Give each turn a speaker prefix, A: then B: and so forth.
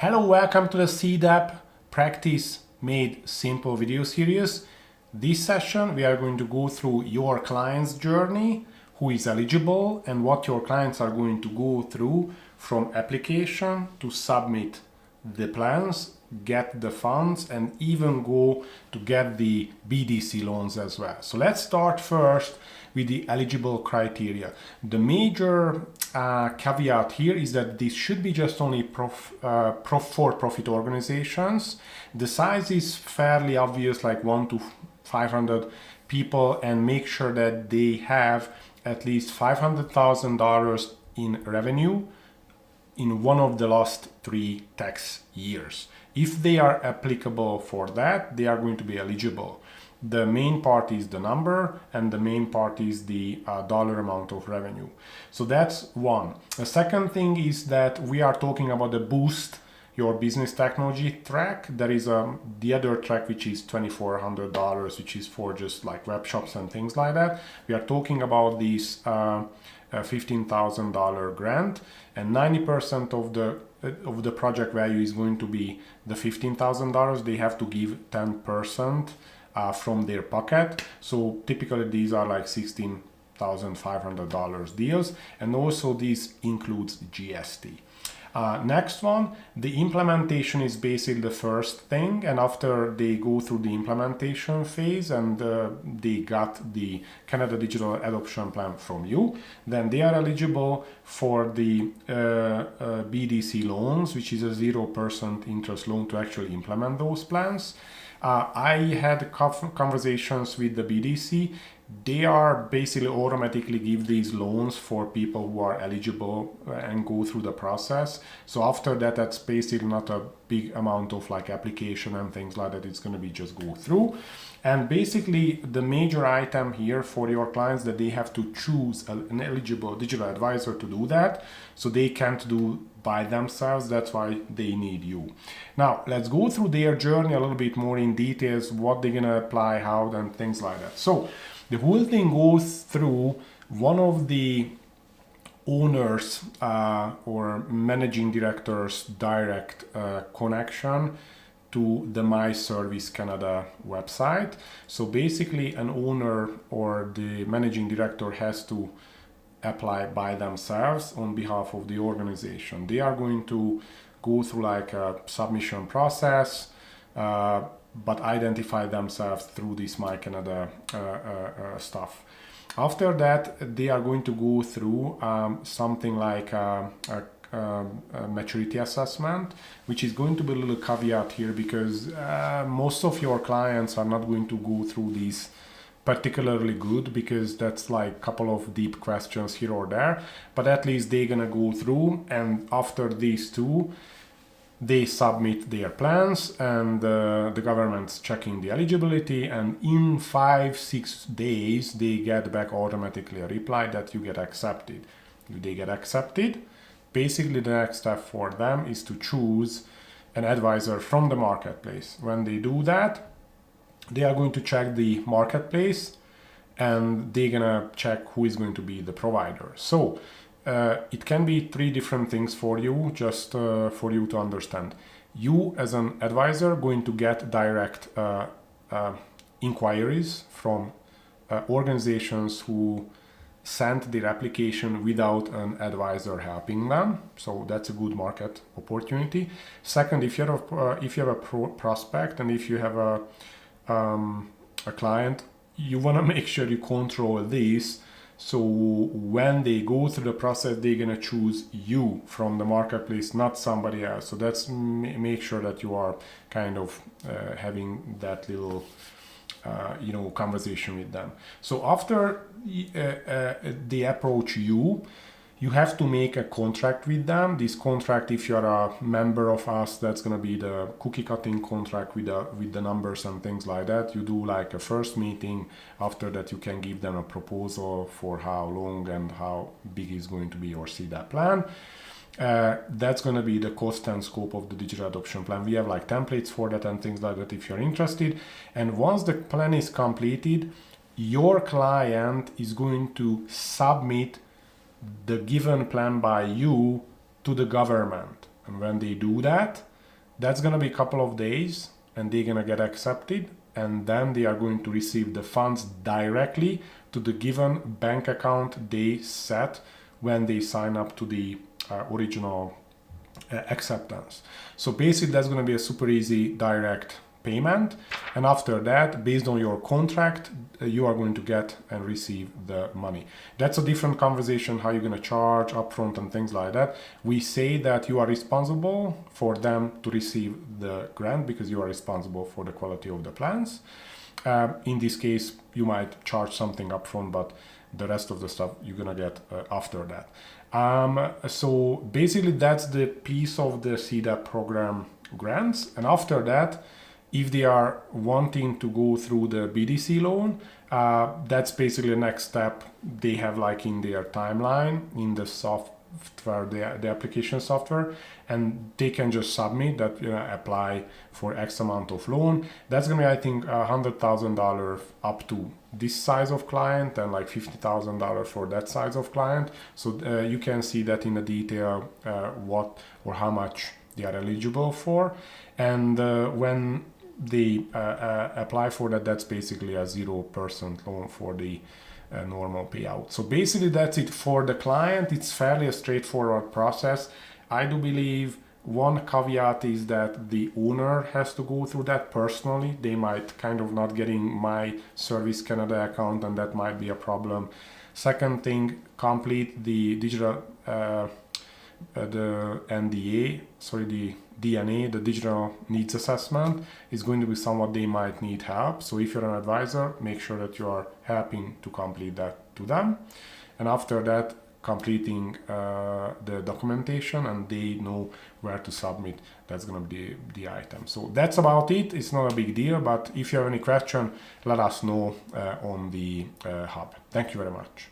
A: Hello, welcome to the CDAP Practice Made Simple video series. This session we are going to go through your client's journey, who is eligible, and what your clients are going to go through from application to submit the plans, get the funds, and even go to get the BDC loans as well. So let's start first with the eligible criteria. The major caveat here is that this should be just only for-profit organizations. The size is fairly obvious, like 1 to 500 people, and make sure that they have at least $500,000 in revenue in one of the last 3 tax years. If they are applicable for that, they are going to be eligible. The main part is the number, and the main part is the dollar amount of revenue. So that's one. The second thing is that we are talking about the Boost Your Business Technology track. There is the other track, which is $2,400, which is for just like web shops and things like that. We are talking about this $15,000 grant, and 90% of the project value is going to be the $15,000. They have to give 10% from their pocket. So typically these are like $16,500 deals, and also this includes GST. Next one, the implementation is basically the first thing, and after they go through the implementation phase and they got the Canada Digital Adoption Plan from you, then they are eligible for the BDC loans, which is a 0% interest loan to actually implement those plans. I had conversations with the BDC. They are basically automatically give these loans for people who are eligible and go through the process. So after that, that's basically not a big amount of like application and things like that. It's going to be just go through. And basically the major item here for your clients that they have to choose an eligible digital advisor to do that. So they can't do by themselves. That's why they need you. Now let's go through their journey a little bit more in details, what they're going to apply, how, and things like that. So the whole thing goes through one of the owners or managing director's direct connection to the My Service Canada website. So basically an owner or the managing director has to apply by themselves on behalf of the organization. They are going to go through like a submission process, but identify themselves through this My Canada stuff. After that, they are going to go through something like a maturity assessment, which is going to be a little caveat here because most of your clients are not going to go through these particularly good, because that's like a couple of deep questions here or there, but at least they're gonna go through, and after these two they submit their plans, and the government's checking the eligibility, and in 5-6 days they get back automatically a reply that you get accepted. If they get accepted, basically the next step for them is to choose an advisor from the marketplace. When they do that, they are going to check the marketplace, and they're gonna check who is going to be the provider. So it can be 3 different things for you, just for you to understand. You as an advisor going to get direct inquiries from organizations who sent their application without an advisor helping them. So that's a good market opportunity. Second, if you have a prospect, and if you have a client, you want to make sure you control this. So when they go through the process, they're going to choose you from the marketplace, not somebody else. So that's make sure that you are kind of having that little conversation with them. So after they approach you, you have to make a contract with them. This contract, if you're a member of us, that's going to be the cookie cutting contract with the numbers and things like that. You do like a first meeting. After that, you can give them a proposal for how long and how big is going to be your CDAP plan. That's going to be the cost and scope of the digital adoption plan. We have like templates for that and things like that if you're interested. And once the plan is completed, your client is going to submit the given plan by you to the government. And when they do that, that's going to be a couple of days and they're going to get accepted, and then they are going to receive the funds directly to the given bank account they set when they sign up to the original acceptance. So basically that's going to be a super easy direct payment, and after that, based on your contract, you are going to get and receive the money. That's a different conversation, how you're going to charge upfront and things like that. We say that you are responsible for them to receive the grant because you are responsible for the quality of the plans. In this case, you might charge something upfront, but the rest of the stuff you're gonna get after that. So basically that's the piece of the CDAP program grants, and after that, if they are wanting to go through the BDC loan, that's basically the next step they have like in their timeline in the software, the application software, and they can just submit that, apply for X amount of loan. That's gonna be, I think, $100,000 up to this size of client, and like $50,000 for that size of client. So you can see that in the detail what or how much they are eligible for, and when they apply for that, that's basically a 0% loan for the normal payout. So basically that's it for the client. It's fairly a straightforward process. I do believe one caveat is that the owner has to go through that personally. They might kind of not getting my Service Canada account, and that might be a problem. Second thing, complete the digital the NDA, the DNA, the digital needs assessment, is going to be somewhat they might need help. So if you're an advisor, make sure that you are helping to complete that to them. And after that, completing the documentation, and they know where to submit. That's going to be the item. So that's about it. It's not a big deal, but if you have any question, let us know on the hub. Thank you very much.